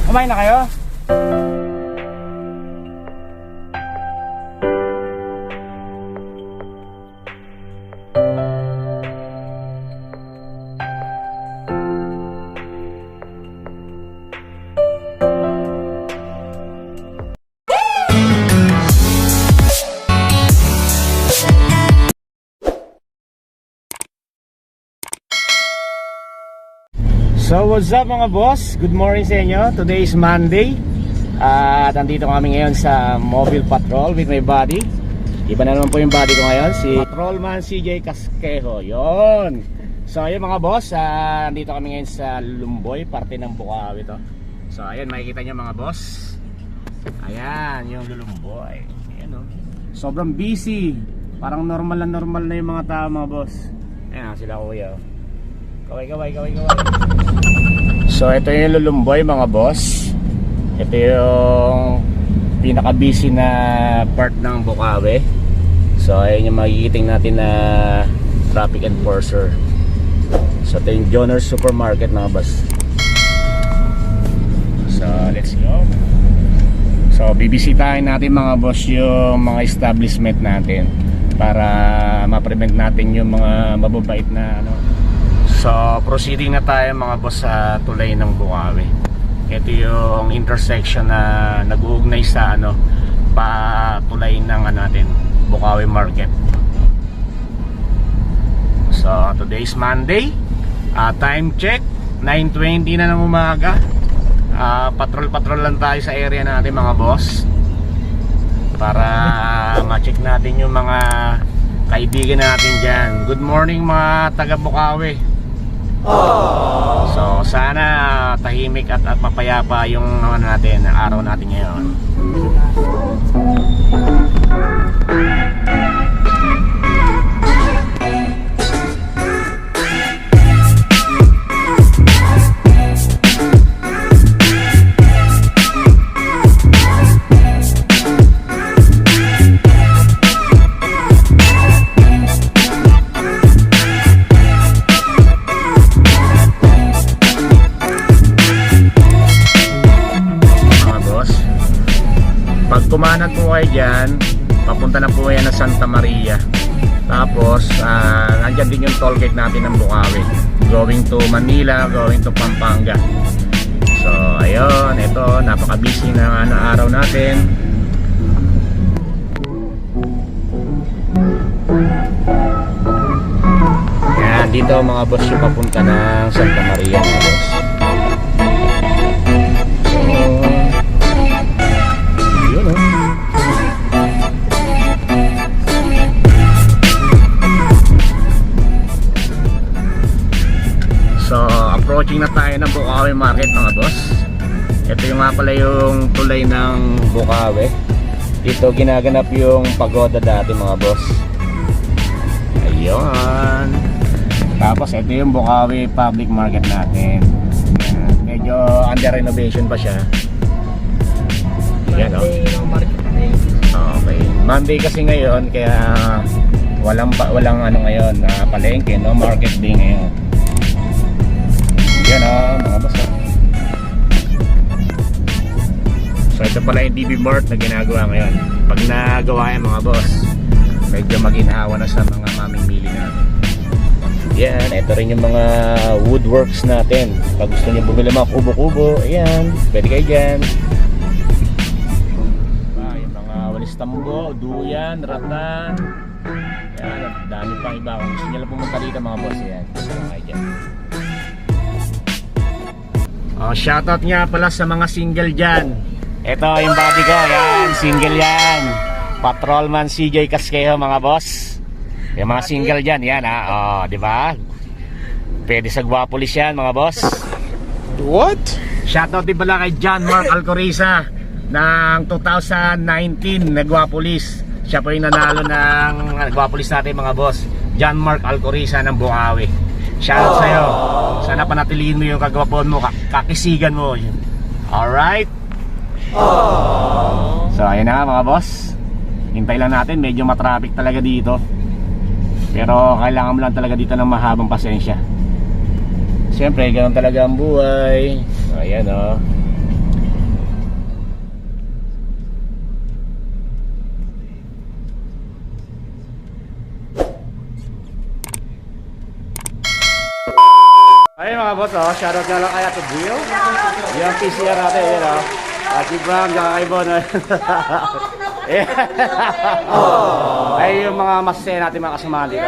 Kumain na kayo? So what's up mga boss? Good morning sa inyo. Today is Monday. At nandito kami ngayon sa Mobile Patrol with my buddy. Iba na naman po yung buddy ko ngayon, si Patrolman CJ Casquejo. Yon. So ayun mga boss, nandito kami ngayon sa Lumboy, parte ng Bukawi to. So ayun, makikita nyo mga boss. Ayan, yung Lumboy. Ayan o. Sobrang busy. Parang normal na yung mga tao mga boss. Ayan sila kuya. Kaway. So ito yung Lulumboy mga boss. Ito yung pinaka-busy na part ng Bukawi. So ayun yung magigiting natin na traffic enforcer. So ito yung Joner's Supermarket mga boss. So let's go. So bibisitahin natin mga boss yung mga establishment natin para ma-prevent natin yung mga mababait na ano. So proceeding na tayo mga boss sa tulay ng Bukawi. Ito yung intersection na nag-uugnay sa ano pa tulay ng natin Bukawi Market. So today is Monday. Time check 9:20 na ng umaga. Patrol lang tayo sa area natin mga boss para ma-check natin yung mga kaibigan natin dyan. Good morning mga taga Bukawi. So sana tahimik at mapayapa yung natin, araw natin ngayon. Pag kumanat po kayo dyan, papunta na po yan ng Santa Maria. Tapos nandyan din yung toll gate natin ng Bukawi, going to Manila, going to Pampanga. So ayun, ito napaka-busy na araw natin. Yan, dito mga boss yung papunta ng Santa Maria mga boss. So approaching na tayo ng Bukawi Market mga boss. Ito yung nga pala yung tulay ng Bukawi. Dito ginaganap yung pagoda dati mga boss. Ayun. Tapos ito yung Bukawi Public Market natin. Medyo under renovation pa siya. Yan, okay. Monday kasi ngayon kaya walang ano ngayon, palengke, no market day ngayon. Yan mga boss. So ito pala yung DB Mart na ginagawa ngayon. Pag nagawa yan mga boss, medyo maginhawa na sa mga mamimili natin. Yan, ito rin yung mga woodworks natin. Pag gusto nyo bumili mga kubo-kubo, ayan, pwede kayo dyan. Yung mga walis tambo, duyan, ratan. Yan, dami pang iba. Kung gusto nyo lang pumunta dito mga boss, yan, gusto lang kayo dyan. Shoutout nga pala sa mga single dyan. Ito yung body ko, yan, single yan. Patrolman CJ Casquejo mga boss. Yung mga single dyan, yan di ba? Pwede sa Gwapolis yan mga boss. What? Shoutout din pala kay John Mark Alcoriza ng 2019 na Gwapolis. Siya po yung nanalo ng Gwapolis natin mga boss. John Mark Alcoriza ng Bukawi. Shoutout sa'yo. Sana panatilihin mo yung kagwapuan mo, kakisigan mo. Alright? So ayun na mga boss. Hintay lang natin, medyo matraffic talaga dito. Pero kailangan mo lang talaga dito ng mahabang pasensya. Siyempre, ganoon talaga ang buhay. So, ayan o. Ayun mga boss, oh, shoutout nga lang kaya to Buyo. Yung PCR natin, yun oh. At si Bram, tsaka kay Bon. Ay yung mga masaya natin mga kasama dito.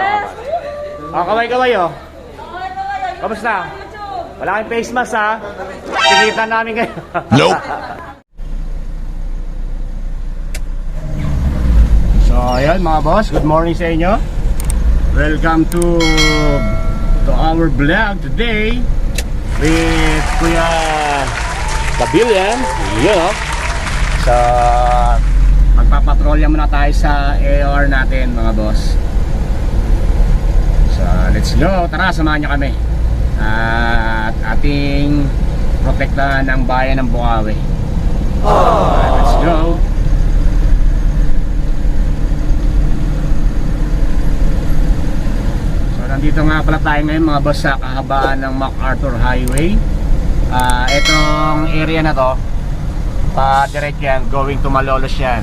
Oh, kaway-kaway oh. Kamusta? Wala kayong face mask ha? Sigitan namin kayo. Nope. So ayun mga boss, good morning sa inyo. Welcome to our vlog today with Kuya Kabilyan. Yun o. So magpapatrolya muna tayo sa AR natin mga boss. So let's go, tara samahan nyo kami at ating protektahan ang bayan ng Bukawi. Let's go. Nandito nga pala tayo ngayon mga boss sa kahabaan ng MacArthur Highway. Itong area na to, pa-direct yan, going to Malolos yan.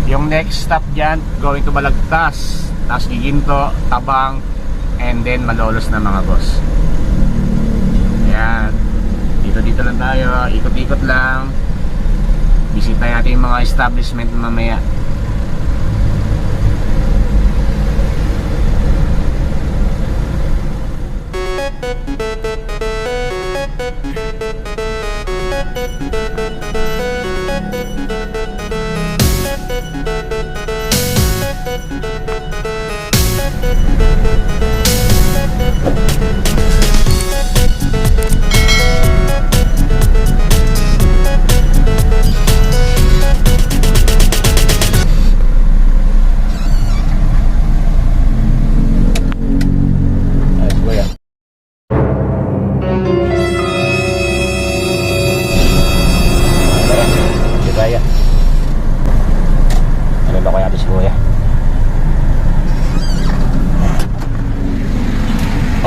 Yung next stop dyan, going to Balagtas, tapos Giginto, Tabang, and then Malolos na mga boss. Ayan, dito lang tayo, ikot-ikot lang. Bisita natin yung mga establishment mamaya.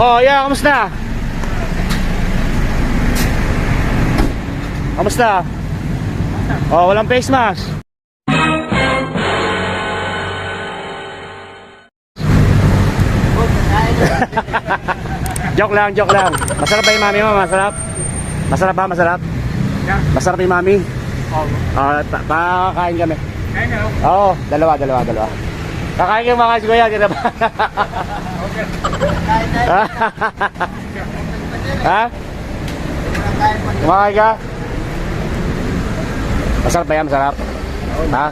Oh, yeah, kamusta? Kamusta? Oh, walang face mask. Joke lang, joke lang. Masarap ba yung mami mo? Masarap? Masarap ba? Masarap? Masarap yung mami? Pakakain kami. Oo, dalawa. Kakain kayo mga kuya, di na ba? Ha? Kumakain ka? Masarap ba yan? Masarap? Ha?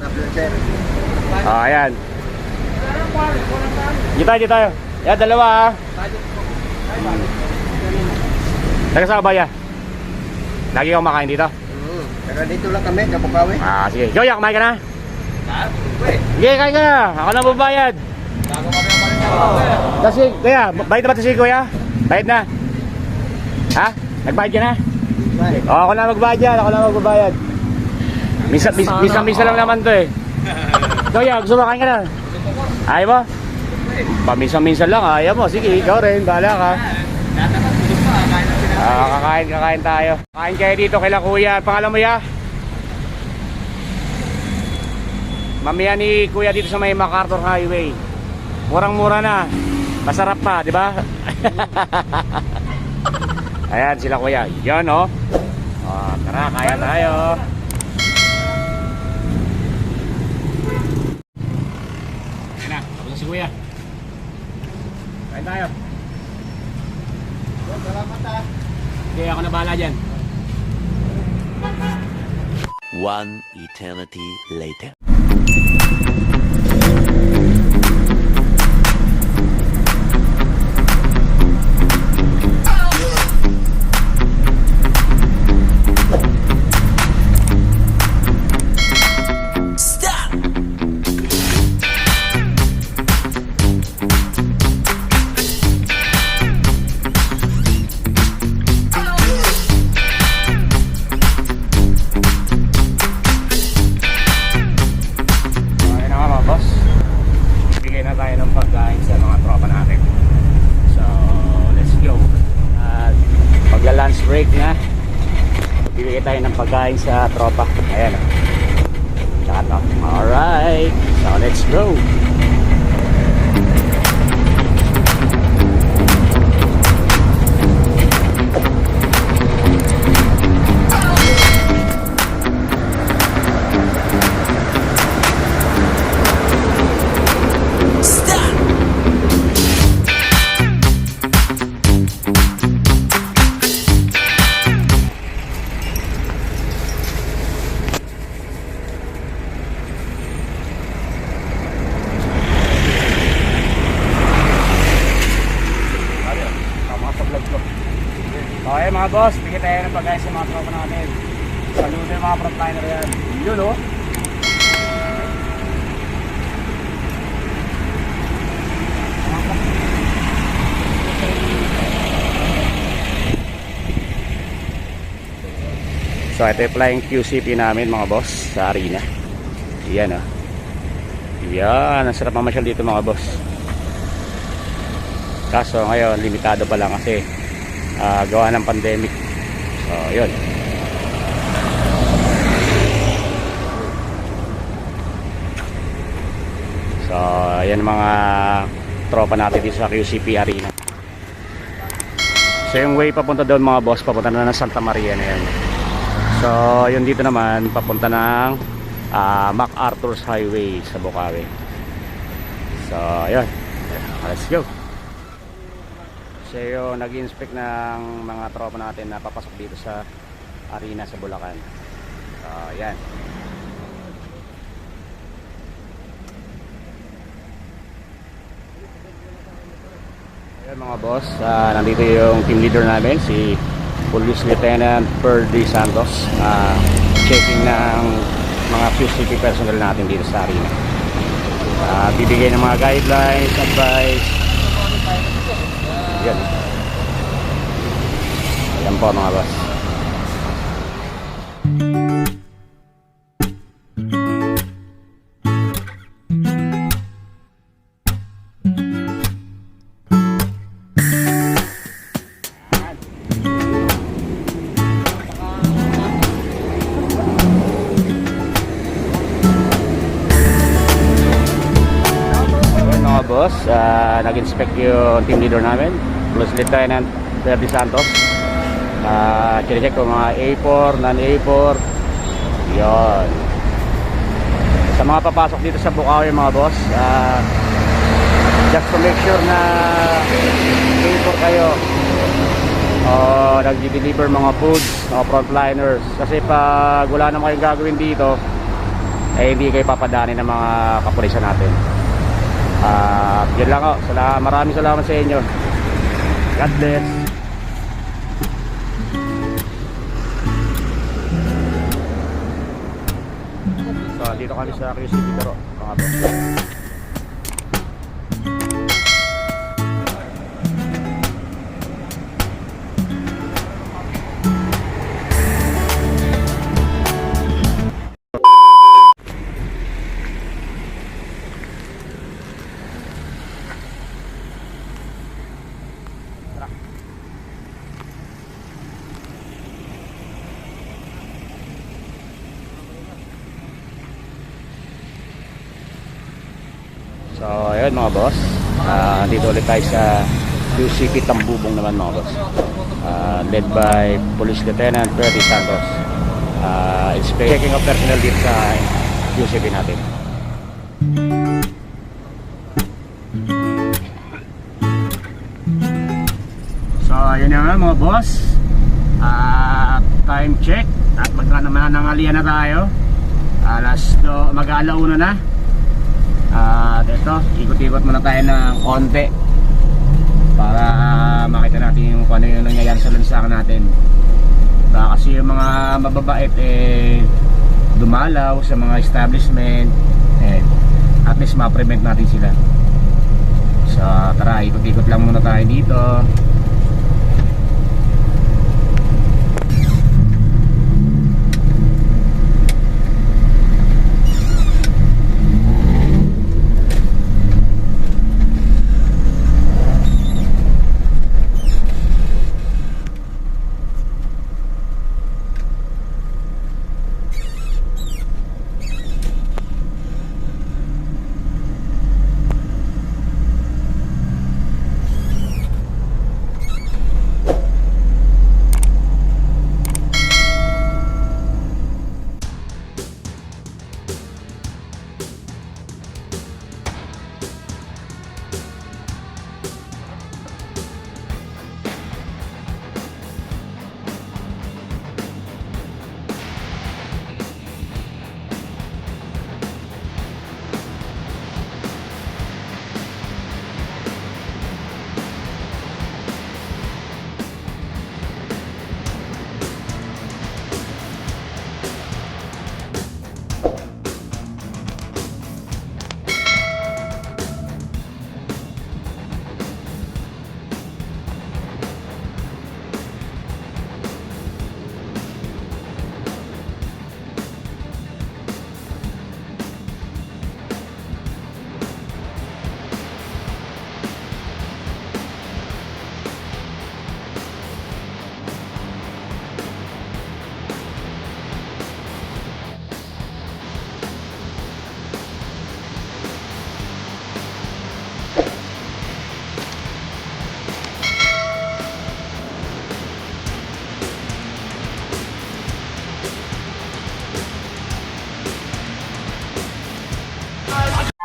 Oh, ayan. Dito tayo. Yan, dalawa ha. Taga saan ka ba yan? Lagi ka kumakain dito? Pero dito lang kami, Kabukawi. Sige. Kuya, kumain ka na? Sige, kain ka na. Ako na babayad. Kasi, kuya, bayad na ba ito si kuya? Bayad na? Ha? Nagbayad ka na? Oh, ako na magbayad yan. Ako na magbabayad. Misa lang naman to eh. Kuya, gusto mo kain ka na? Ayaw mo? Paminsan-minsan lang, ayaw mo. Sige, ikaw rin. Bahala ka. Kakain tayo. Kain kayo dito kila kuya. Pangalan mo ya? Mamaya ni kuya dito sa may MacArthur Highway. Murang-mura na. Masarap pa, di ba? Ayan sila kuya. Yan oh. Oh, tara, kaya tayo. Ayan na, tapos si kuya. Kain tayo. Salamat ha. Okay, ako na bahala dyan. One eternity later. bibigay tayo ng pagkain sa tropa. Ayan. Tsaka to. Alright. So let's go. Okay mga boss, bigyan tayo ng pagkain sa mga tropa natin. Saludo yung mga frontliner yan. Yun o. So ito yung flying QCP namin mga boss sa arena. Yan o. Yan, ang sarap mamasyal dito mga boss. Kaso ngayon limitado pa lang kasi gawa ng pandemic. So yun. So yan mga tropa natin dito sa QCP Arena. So yung way papunta doon mga boss, papunta na ng Santa Maria na yan. So yun dito naman papunta ng MacArthur's Highway sa Bukawi. So yun, let's go. So yung nag-inspect ng mga tropa natin na papasok dito sa arena sa Bulacan. So yan. Ayan mga boss, nandito yung team leader namin si Police Lieutenant Ferdy Santos, checking ng mga QCP personnel natin dito sa arena. Bibigay ng mga guidelines, advice. Yan. Ayan po mga boss. Boss, nag-inspect yung team leader namin, Police Lieutenant Ferdy Santos. Check ko mga A4, non-A4. Yun. Sa mga papasok dito sa Bukawi mga boss, just to make sure na A4 kayo o nag-deliver mga foods o frontliners, kasi pag wala naman kayong gagawin dito eh hindi kayo papadani ng mga kapulisan natin. Yun lang ako. Maraming salamat sa inyo. God bless. So dito kami sa QCP pero mga boss. So ayun mga boss, dito ulit tayo sa QCP Tambubong naman mga boss, led by Police Lieutenant Ferdy Santos, checking of personnel dito sa QCP natin. So ayun na nga mga boss, time check at magkanangalian na tayo, mag-aalauna na. At ito, ikot-ikot muna tayo ng konti para makita natin kung ano yung nangyayari sa lansangan natin. Kasi yung mga mababait dumalaw sa mga establishment, at least ma-prevent natin sila. So tara, ikot-ikot lang muna tayo dito.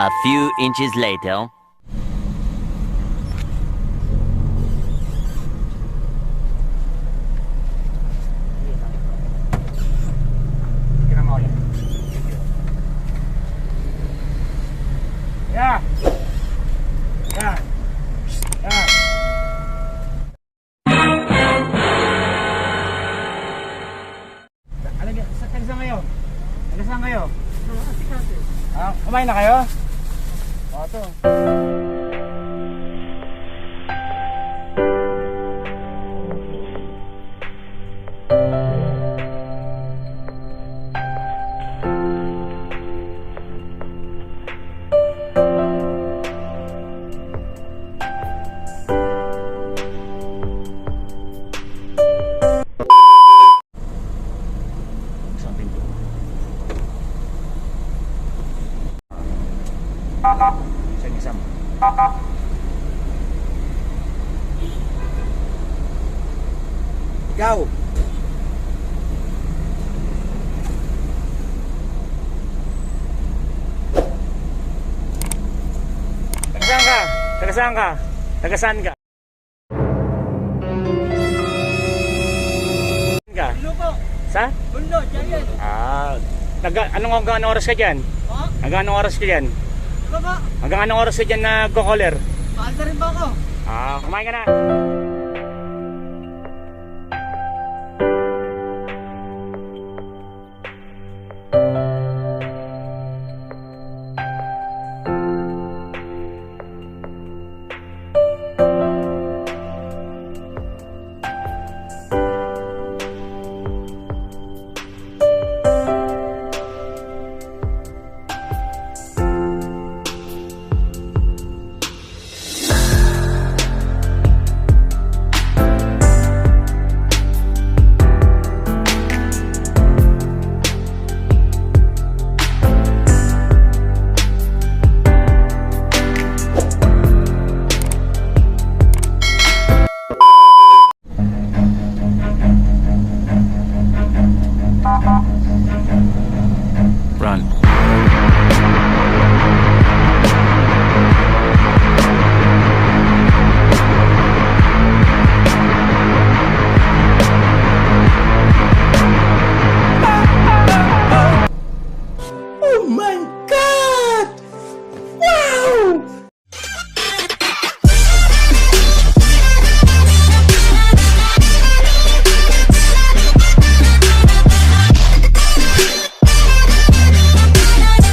A few inches later. Tingnan mo yan. Yeah. Yeah. Yeah. Saan kayo? Saan kayo? Kumain na kayo? O, ito. Isang-isang. Ikaw. Taga-saan ka? Taga-saan ka? Taga-saan ka? Lupo. Sa? Bundo, Jayan. Anong oras ka dyan? Ha? Hanggang anong oras ka dyan? Baba. Hanggang anong oras ka dyan nagko-caller? Paanda rin ba ako? Kumain ka na.